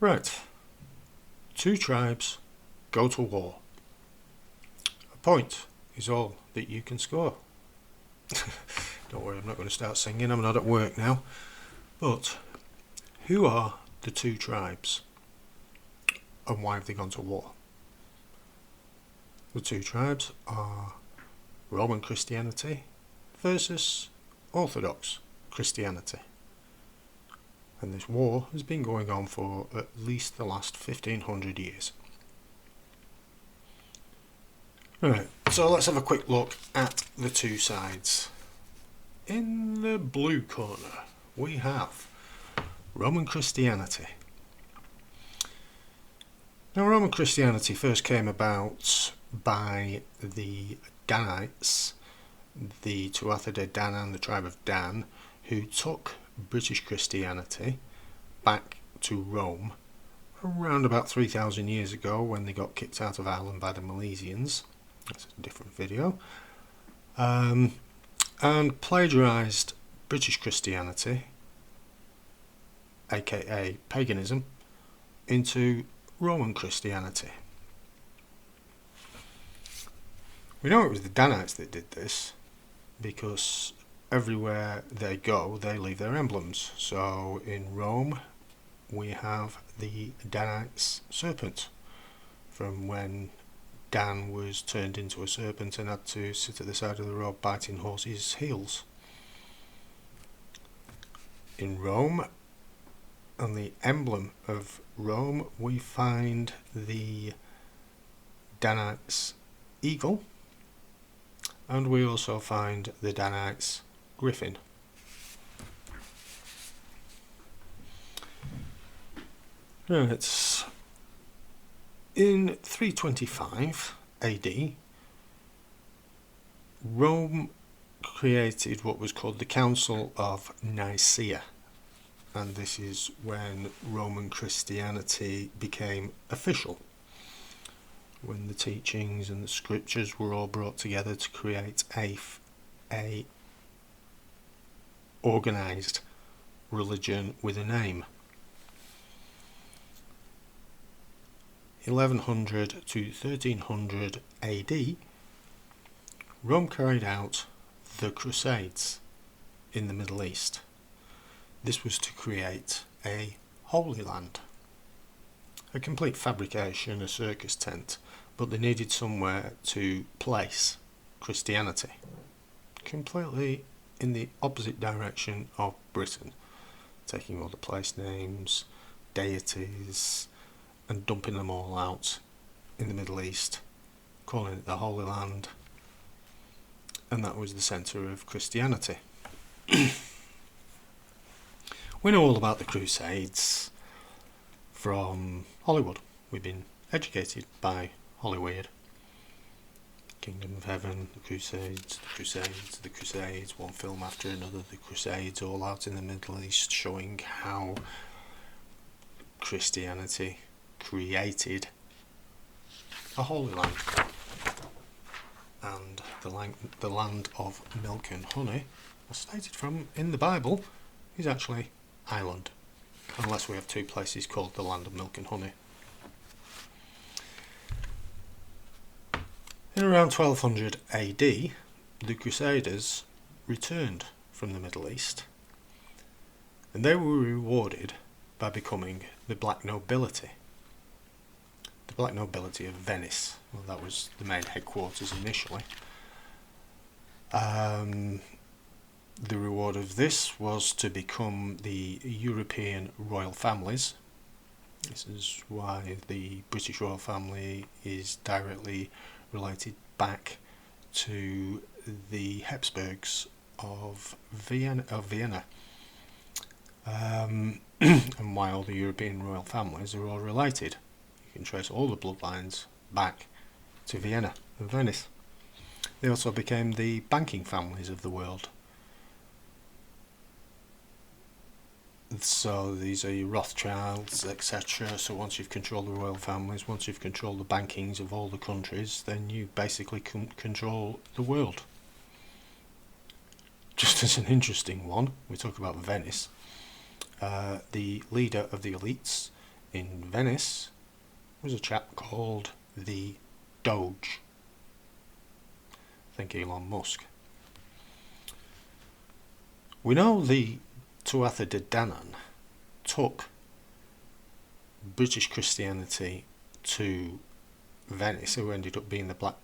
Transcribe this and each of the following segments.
Right. 2 tribes go to war. A point is all that you can score. Don't worry, I'm not going to start singing, I'm not at work now. But who are the 2 tribes and why have they gone to war? The 2 tribes are Roman Christianity versus Orthodox Christianity. And this war has been going on for at least the last 1500 years. Right, so let's have a quick look at the 2 sides. In the blue corner we have Roman Christianity. Now, Roman Christianity first came about by the Danites, the Tuatha Dan and the tribe of Dan, who took British Christianity back to Rome around about 3,000 years ago when they got kicked out of Ireland by the Milesians. That's a different video. And plagiarised British Christianity, aka paganism, into Roman Christianity. We know it was the Danites that did this because everywhere they go they leave their emblems. So in Rome we have the Danites serpent from when Dan was turned into a serpent and had to sit at the side of the road biting horses' heels. In Rome, on the emblem of Rome, we find the Danites eagle, and we also find the Danites griffin. Right. In 325 AD, Rome created what was called the Council of Nicaea, and this is when Roman Christianity became official, when the teachings and the scriptures were all brought together to create a organised religion with a name. 1100 to 1300 AD, Rome carried out the Crusades in the Middle East. This was to create a Holy Land, a complete fabrication, a circus tent, but they needed somewhere to place Christianity, completely in the opposite direction of Britain, taking all the place names, deities, and dumping them all out in the Middle East, calling it the Holy Land, and that was the centre of Christianity. We know all about the Crusades from Hollywood. We've been educated by Hollywood. Kingdom of Heaven, the Crusades, the Crusades, the Crusades, one film after another, the Crusades, all out in the Middle East, showing how Christianity created a Holy Land, and the land of milk and honey, as stated from in the Bible, is actually Ireland, unless we have 2 places called the land of milk and honey. In around 1200 AD, the Crusaders returned from the Middle East, and they were rewarded by becoming the black nobility. The black nobility of Venice. Well, that was the main headquarters initially. The reward of this was to become the European royal families. This is why the British royal family is directly related back to the Habsburgs of Vienna. And why all the European royal families are all related. You can trace all the bloodlines back to Vienna and Venice. They also became the banking families of the world. So these are your Rothschilds, etc. So once you've controlled the royal families, once you've controlled the bankings of all the countries, then you basically control the world. Just as an interesting one, we talk about Venice. The leader of the elites in Venice was a chap called the Doge. I think Elon Musk. We know the Tuatha De Danann took British Christianity to Venice, who ended up being the black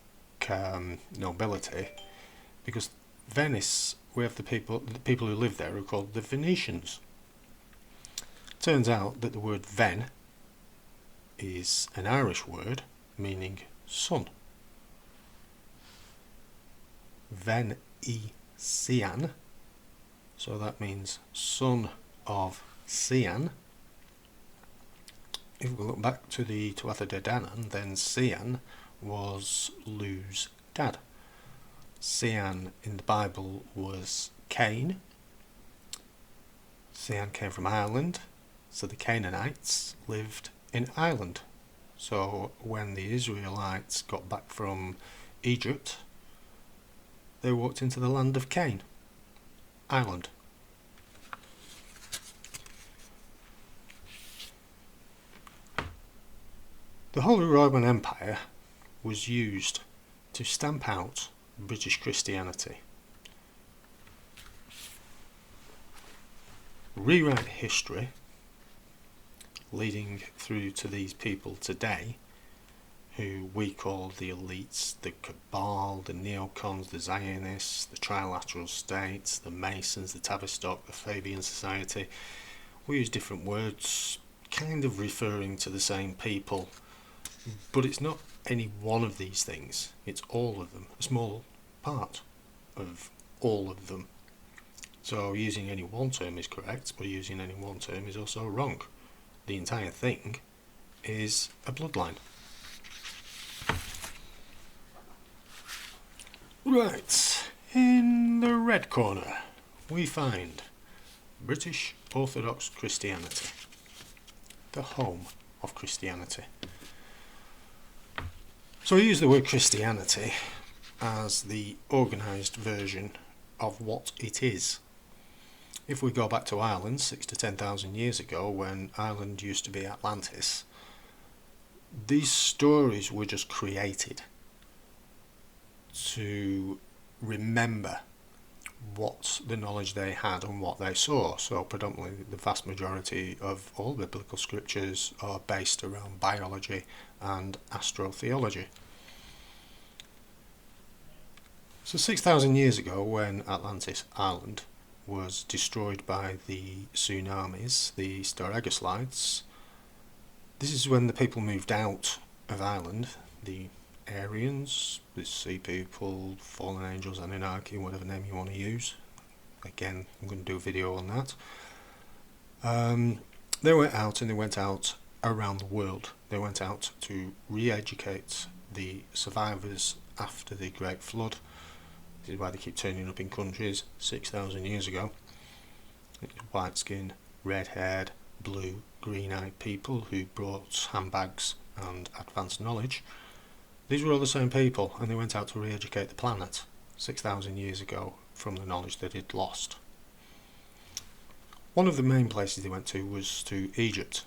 nobility, because Venice, we have the people who live there are called the Venetians. Turns out that the word Ven is an Irish word meaning sun. Venetian, so that means son of Cian. If we look back to the Tuatha De Danann, then Cian was Lu's dad. Cian in the Bible was Cain. Cian came from Ireland, so the Canaanites lived in Ireland. So when the Israelites got back from Egypt, they walked into the land of Cain, Ireland. The Holy Roman Empire was used to stamp out British Christianity, rewrite history, leading through to these people today, who we call the elites, the cabal, the neocons, the Zionists, the trilateral states, the Masons, the Tavistock, the Fabian Society. We use different words, kind of referring to the same people, but it's not any one of these things, it's all of them, a small part of all of them. So using any one term is correct, but using any one term is also wrong. The entire thing is a bloodline. Right, in the red corner we find British Orthodox Christianity, the home of Christianity. So we use the word Christianity as the organised version of what it is. If we go back to Ireland 6,000 to 10,000 years ago, when Ireland used to be Atlantis, these stories were just created to remember what the knowledge they had and what they saw. So predominantly the vast majority of all biblical scriptures are based around biology and astrotheology. So 6,000 years ago, when Atlantis Island was destroyed by the tsunamis, the Staragoslides, this is when the people moved out of Ireland, the Aryans, the sea people, fallen angels, Anunnaki, whatever name you want to use. Again, I'm going to do a video on that. They went out, and they went out around the world. They went out to re-educate the survivors after the Great Flood. This is why they keep turning up in countries 6,000 years ago. It's white skin, red haired, blue, green eyed people who brought handbags and advanced knowledge. These were all the same people, and they went out to re-educate the planet 6,000 years ago from the knowledge that it lost. One of the main places they went to was to Egypt,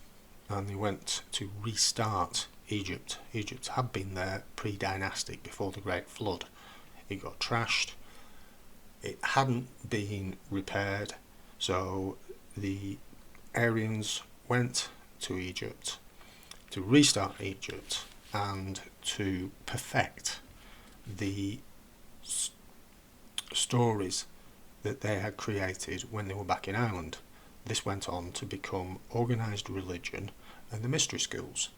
and they went to restart Egypt. Egypt had been there pre-dynastic, before the Great Flood. It got trashed, it hadn't been repaired, so the Aryans went to Egypt to restart Egypt and to perfect the stories that they had created when they were back in Ireland. This went on to become organised religion and the mystery schools.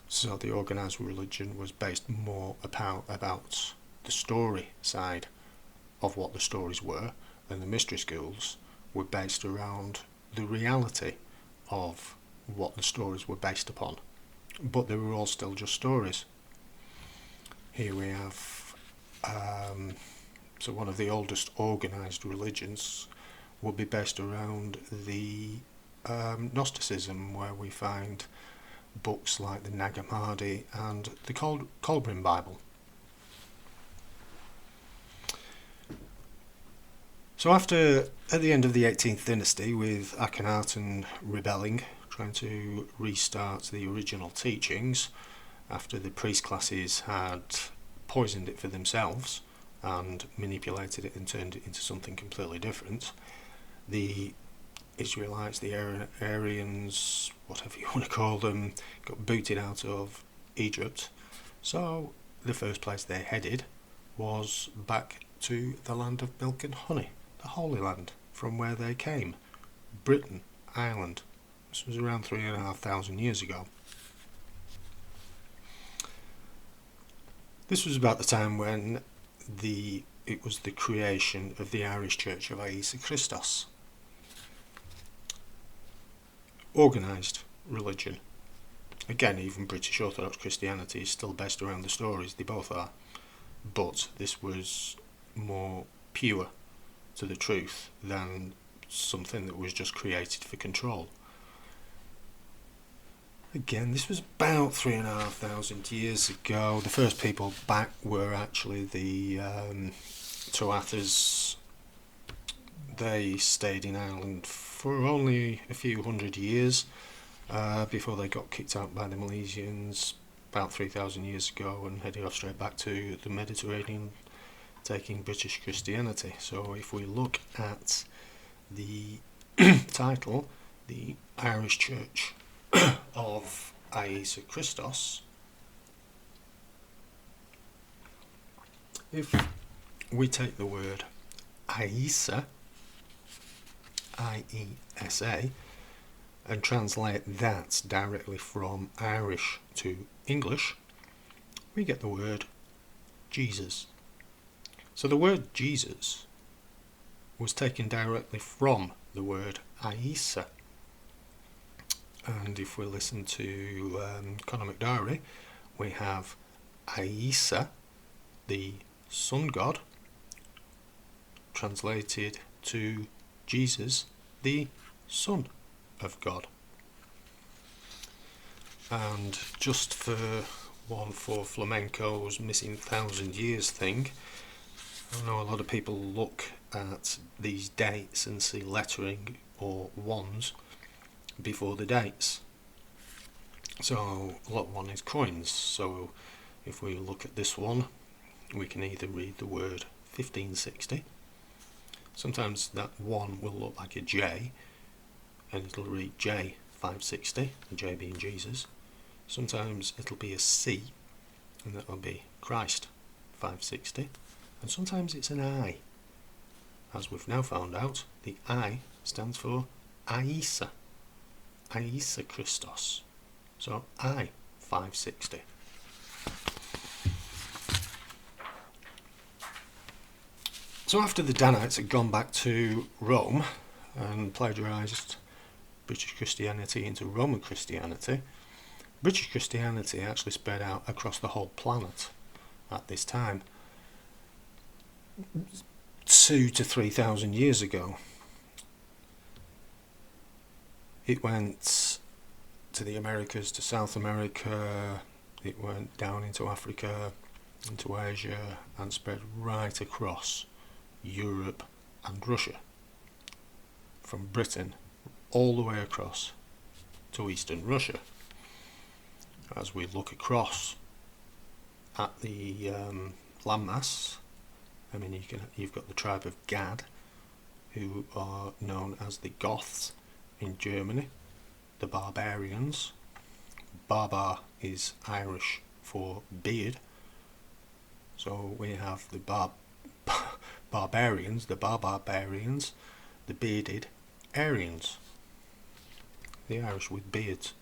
So the organised religion was based more about the story side of what the stories were, and the mystery schools were based around the reality of what the stories were based upon. But they were all still just stories. Here we have so one of the oldest organised religions will be based around the Gnosticism, where we find books like the Nag Hammadi and the Kolbrin Bible. So at the end of the 18th dynasty, with Akhenaten rebelling, trying to restart the original teachings after the priest classes had poisoned it for themselves and manipulated it and turned it into something completely different. The Israelites, the Aryans, whatever you want to call them, got booted out of Egypt. So the first place they headed was back to the land of milk and honey, the Holy Land, from where they came, Britain, Ireland. This was around 3,500 years ago. This was about the time when it was the creation of the Irish Church of Iesu Christos. Organised religion. Again, even British Orthadox Christianity is still based around the stories, they both are. But this was more pure to the truth than something that was just created for control. Again, this was about 3,500 years ago. The first people back were actually the Tuathas. They stayed in Ireland for only a few hundred years before they got kicked out by the Milesians about 3,000 years ago and headed off straight back to the Mediterranean, taking British Christianity. So if we look at the title, the Irish Church of Iesu Christos, if we take the word Iesa, I-E-S-A, and translate that directly from Irish to English, we get the word Jesus. So the word Jesus was taken directly from the word Iesa. And if we listen to Conor McDowry, we have Iesa, the sun god, translated to Jesus, the Son of God. And just for flamenco's missing 1,000 years thing, I know a lot of people look at these dates and see lettering or ones before the dates. So lot one is coins. So if we look at this one, we can either read the word 1560. Sometimes that one will look like a J, and it'll read J 560, the J being Jesus. Sometimes it'll be a C, and that'll be Christ 560. And sometimes it's an I. As we've now found out, the I stands for Iesa, Iesu Christos. So I 560. So after the Danites had gone back to Rome and plagiarised British Christianity into Roman Christianity, British Christianity actually spread out across the whole planet at this time, 2,000 to 3,000 years ago. It went to the Americas, to South America, it went down into Africa, into Asia, and spread right across Europe and Russia, from Britain all the way across to Eastern Russia. As we look across at the landmass, I mean, you've got the tribe of Gad, who are known as the Goths in Germany, the barbarians. Barbar is Irish for beard, so we have the barbarians, the barbarians, the bearded Aryans, the Irish with beards.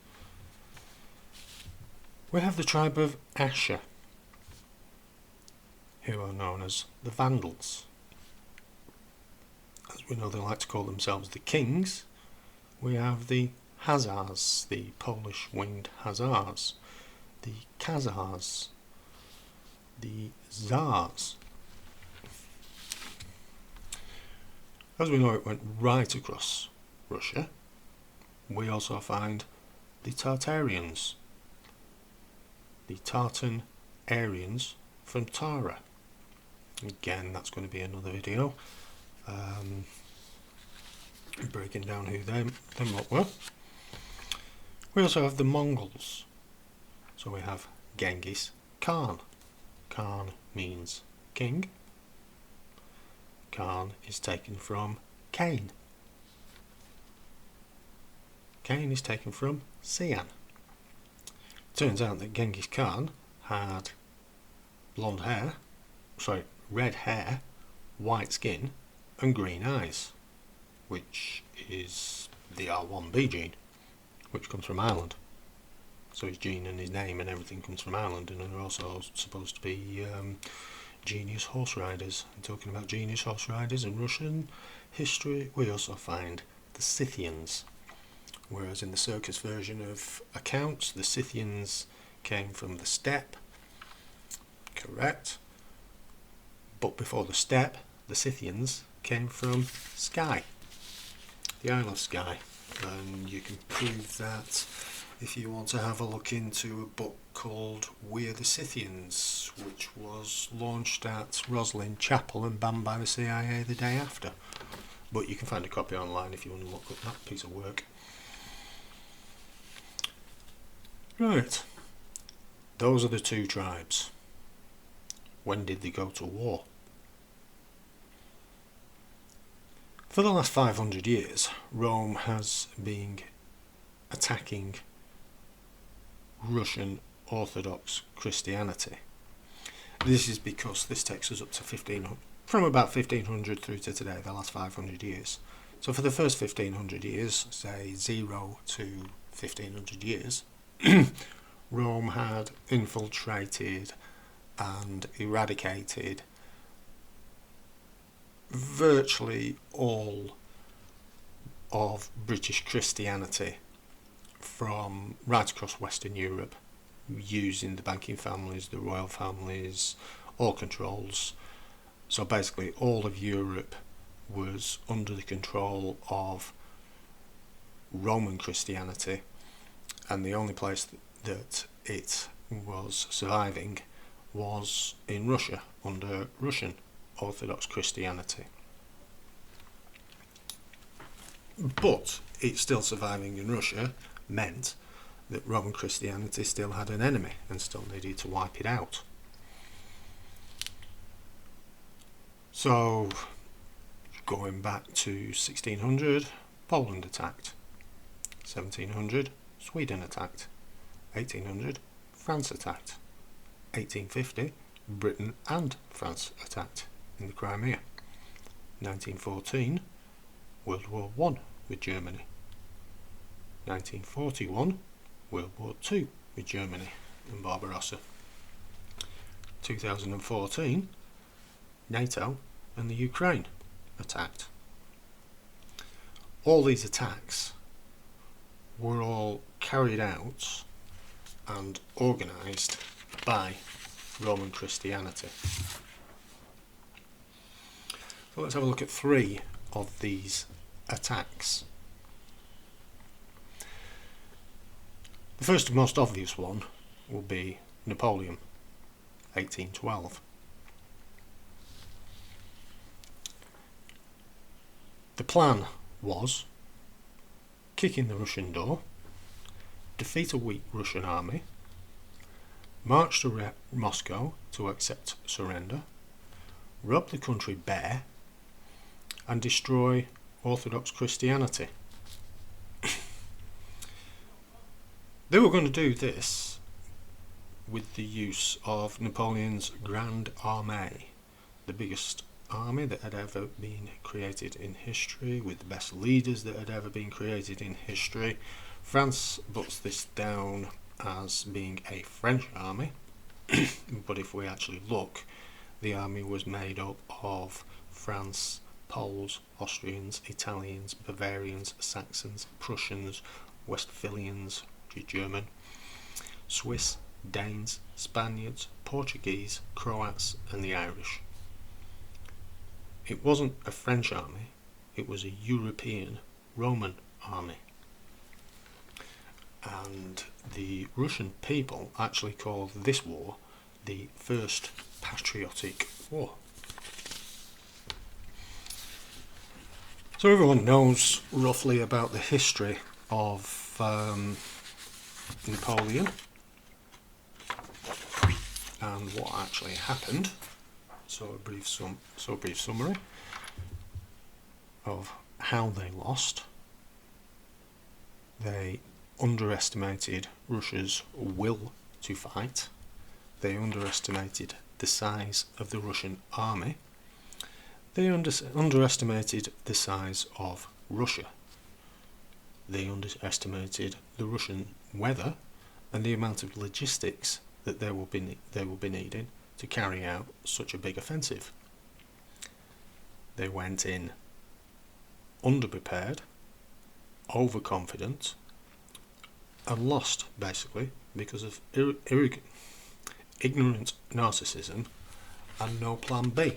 We have the tribe of Asher, who are known as the Vandals. As we know, they like to call themselves the Kings. We have the Hazars, the Polish winged Hazars, the Khazars, the Tsars. As we know, it went right across Russia. We also find the Tartarians, the Tartan Aryans from Tara. Again, that's going to be another video, breaking down who them lot were. We also have the Mongols. So we have Genghis Khan. Khan means king. Khan is taken from Cain. Cain is taken from Cyan. Turns out that Genghis Khan had red hair, white skin and green eyes, which is the R1b gene, which comes from Ireland. So his gene and his name and everything comes from Ireland, and they're also supposed to be genius horse riders. And talking about genius horse riders in Russian history, we also find the Scythians. Whereas in the circus version of accounts, the Scythians came from the steppe. Correct. But before the steppe, the Scythians came from Skye, the Isle of Skye. And you can prove that if you want to have a look into a book called We're the Scythians, which was launched at Roslin Chapel and banned by the CIA the day after. But you can find a copy online if you want to look up that piece of work. Right, those are the two tribes. When did they go to war? For the last 500 years, Rome has been attacking Russian Orthodox Christianity. This is because this takes us up to from about 1500 through to today, the last 500 years. So for the first 1500 years, say 0 to 1500 years, Rome had infiltrated and eradicated virtually all of British Christianity from right across Western Europe, using the banking families, the royal families, all controls. So basically all of Europe was under the control of Roman Christianity, and the only place that it was surviving was in Russia under Russian Orthodox Christianity. But it still surviving in Russia meant that Roman Christianity still had an enemy and still needed to wipe it out. So going back to 1600, Poland attacked. 1700, Sweden attacked. 1800, France attacked. 1850, Britain and France attacked in the Crimea. 1914, World War I with Germany. 1941, World War II with Germany and Barbarossa. 2014, NATO and the Ukraine attacked. All these attacks were all carried out and organised by Roman Christianity. So let's have a look at 3 of these attacks. The first and most obvious one will be Napoleon, 1812. The plan was kick in the Russian door, defeat a weak Russian army, march to Moscow to accept surrender, rob the country bare, and destroy Orthodox Christianity. They were going to do this with the use of Napoleon's Grand Armée, the biggest army that had ever been created in history, with the best leaders that had ever been created in history. France puts this down as being a French army, but if we actually look, the army was made up of France, Poles, Austrians, Italians, Bavarians, Saxons, Prussians, Westphalians, which is German, Swiss, Danes, Spaniards, Portuguese, Croats and the Irish. It wasn't a French army, it was a European Roman army. And the Russian people actually called this war the First Patriotic War. So everyone knows roughly about the history of Napoleon and what actually happened. So a brief summary of how they lost. They underestimated Russia's will to fight. They underestimated the size of the Russian army. They underestimated the size of Russia. They underestimated the Russian weather and the amount of logistics that they will be needing to carry out such a big offensive. They went in underprepared, overconfident, and lost basically because of ignorant narcissism and no plan B.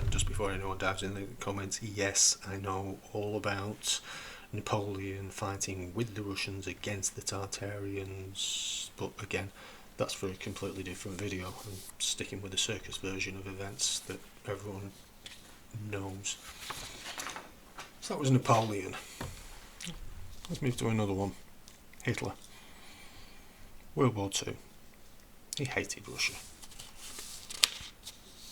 Just before anyone dives in the comments, yes, I know all about Napoleon fighting with the Russians against the Tartarians, but again, that's for a completely different video. I'm sticking with the circus version of events that everyone knows. So that was Napoleon. Let's move to another one. Hitler. World War II. He hated Russia.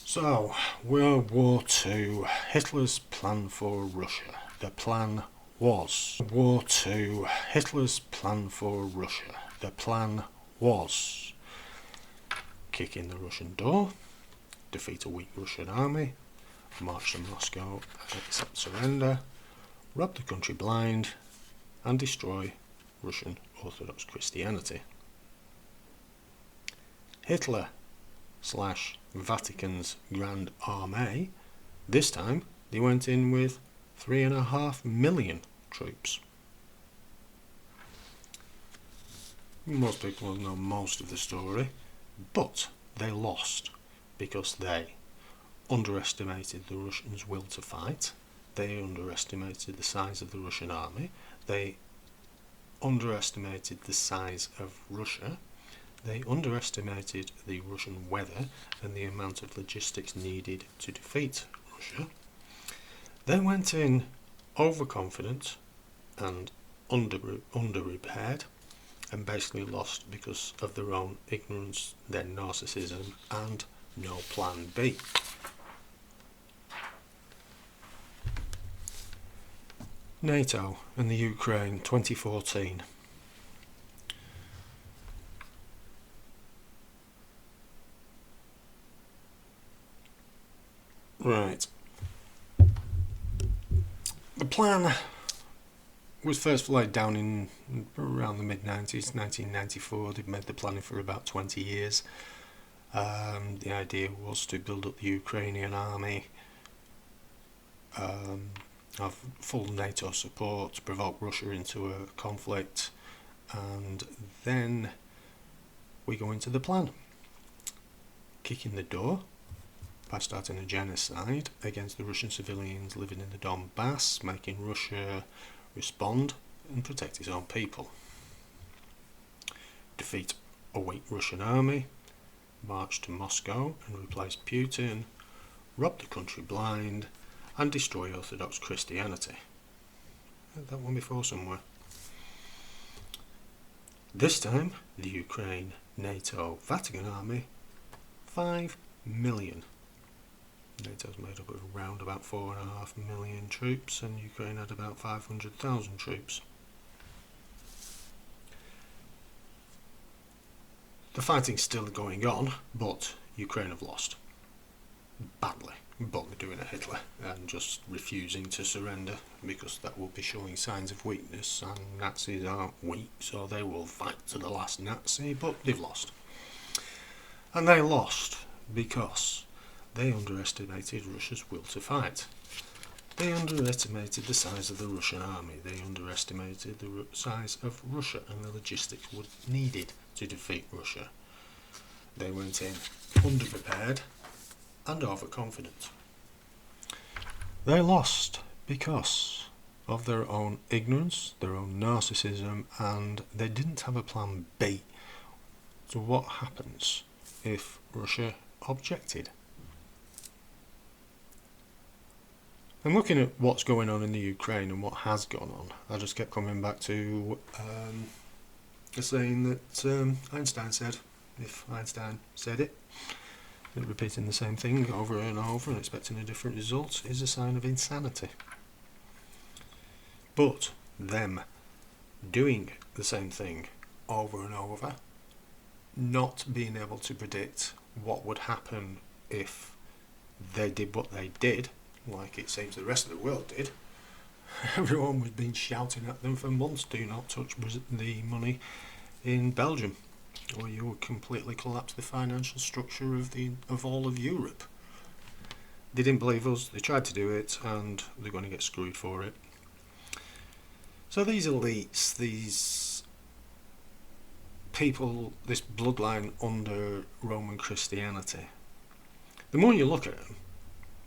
So, World War II. Hitler's plan for Russia. The plan was. World War II. Hitler's plan for Russia. The plan was. Kick in the Russian door. Defeat a weak Russian army. March to Moscow and accept surrender. Rob the country blind. And destroy Russian Orthodox Christianity. Hitler / Vatican's Grand Army. This time they went in with 3.5 million troops. Most people know most of the story, but they lost because they underestimated the Russians' will to fight. They underestimated the size of the Russian army. They underestimated the size of Russia. They underestimated the Russian weather and the amount of logistics needed to defeat Russia. They went in overconfident and underprepared and basically lost because of their own ignorance, their narcissism, and no plan B. NATO and the Ukraine 2014. Right. The plan was first laid down in around the mid-90s, 1994. They'd made the planning for about 20 years. The idea was to build up the Ukrainian army, have full NATO support, provoke Russia into a conflict, and then we go into the plan. Kick in the door by starting a genocide against the Russian civilians living in the Donbass, making Russia respond and protect its own people. Defeat a weak Russian army, march to Moscow and replace Putin, rob the country blind, and destroy Orthodox Christianity. I had that one before somewhere. This time, the Ukraine, NATO, Vatican army, 5 million. NATO's made up of around about 4.5 million troops, and Ukraine had about 500,000 troops. The fighting's still going on, but Ukraine have lost. Badly. But they're doing a Hitler and just refusing to surrender because that will be showing signs of weakness, and Nazis aren't weak, so they will fight to the last Nazi, but they've lost. And they lost because they underestimated Russia's will to fight. They underestimated the size of the Russian army. They underestimated the size of Russia and the logistics needed to defeat Russia. They went in underprepared and overconfident. They lost because of their own ignorance, their own narcissism, and they didn't have a plan B. So what happens if Russia objected? I'm looking at what's going on in the Ukraine and what has gone on. I just kept coming back to a saying that Einstein said. If Einstein said it, that repeating the same thing over and over and expecting a different result is a sign of insanity. But them doing the same thing over and over, not being able to predict what would happen if they did what they did, like it seems the rest of the world did. Everyone was been shouting at them for months, do not touch the money in Belgium, or you will completely collapse the financial structure of all of Europe. They didn't believe us, they tried to do it, and they're going to get screwed for it. So these elites, these people, this bloodline under Roman Christianity, the more you look at them,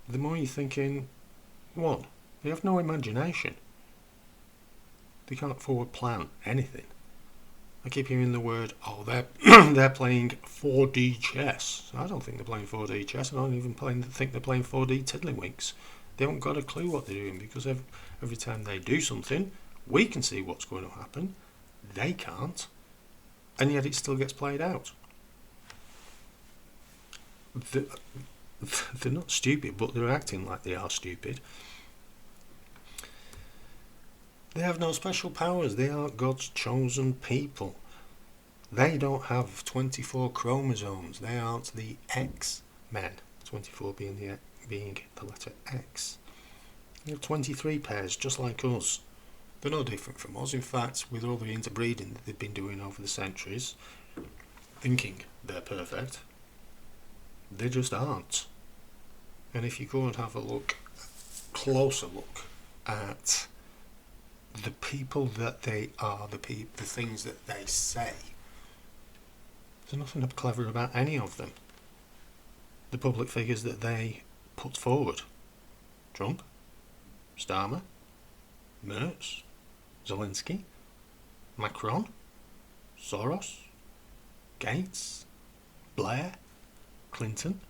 the more you're thinking, one, they have no imagination. They can't forward plan anything. I keep hearing the word, oh, they're playing 4D chess. I don't think they're playing 4D chess. I don't even think they're playing 4D tiddlywinks. They haven't got a clue what they're doing, because every time they do something, we can see what's going to happen. They can't. And yet it still gets played out. They're not stupid, but they're acting like they are stupid. They have no special powers. They are God's chosen people. They don't have 24 chromosomes. They aren't the X-Men. 24 being the letter X. They have 23 pairs, just like us. They're no different from us. In fact, with all the interbreeding that they've been doing over the centuries, thinking they're perfect, they just aren't. And if you go and have a closer look at the people that they are, the things that they say, there's nothing clever about any of them. The public figures that they put forward: Trump, Starmer, Merz, Zelensky, Macron, Soros, Gates, Blair, Clinton,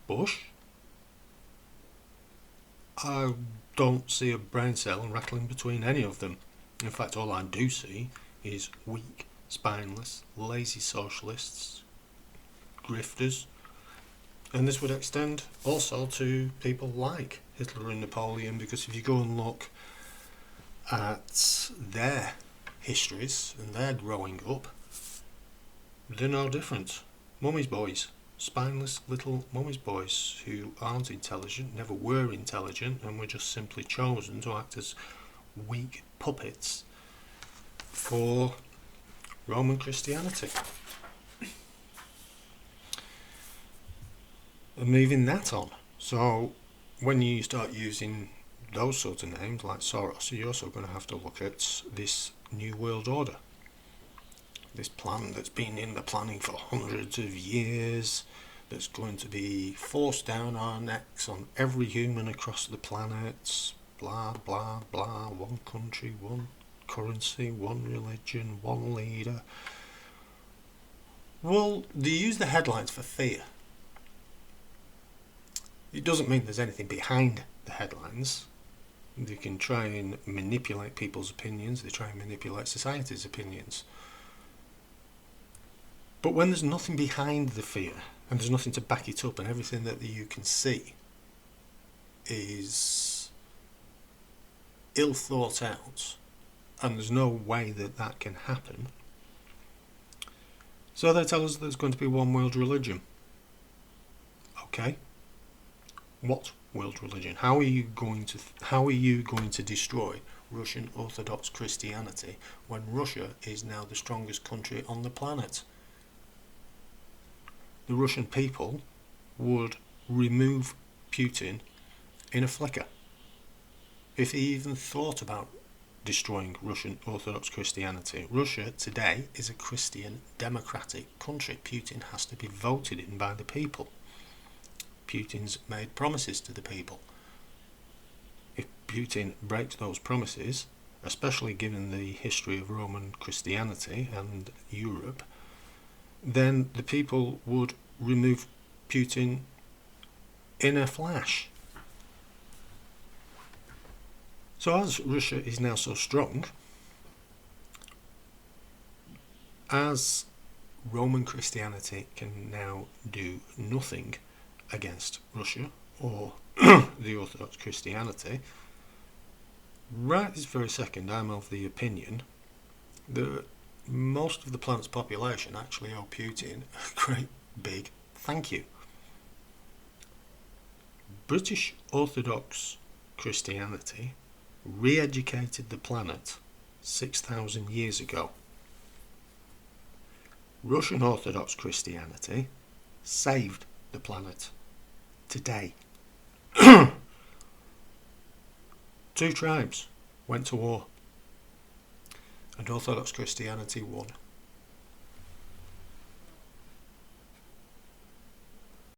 Bush. I don't see a brain cell rattling between any of them. In fact, all I do see is weak, spineless, lazy socialists, grifters. And this would extend also to people like Hitler and Napoleon, because if you go and look at their histories and their growing up, they're no different. Mummy's boys. Spineless little mummy's boys who aren't intelligent, never were intelligent, and were just simply chosen to act as weak puppets for Roman Christianity. And moving that on, so when you start using those sorts of names like Soros, you're also going to have to look at this New World Order. This plan that's been in the planning for hundreds of years, that's going to be forced down our necks on every human across the planet, blah, blah, blah, one country, one currency, one religion, one leader. Well, they use the headlines for fear. It doesn't mean there's anything behind the headlines. They can try and manipulate people's opinions, they try and manipulate society's opinions. But when there's nothing behind the fear, and there's nothing to back it up, and everything that you can see is ill thought out, and there's no way that that can happen, so they tell us there's going to be one world religion. Okay, what world religion? How are you going to destroy Russian Orthadox Christianity when Russia is now the strongest country on the planet? The Russian people would remove Putin in a flicker if he even thought about destroying Russian Orthodox Christianity. Russia today is a Christian democratic country. Putin has to be voted in by the people. Putin's made promises to the people. If Putin breaks those promises, especially given the history of Roman Christianity and Europe, then the people would remove Putin in a flash. So as Russia is now so strong, as Roman Christianity can now do nothing against Russia or the Orthodox Christianity, right this very second I'm of the opinion that most of the planet's population actually owe Putin a great big thank you. British Orthodox Christianity re-educated the planet 6,000 years ago. Russian Orthodox Christianity saved the planet today. Two tribes went to war and Orthodox Christianity won.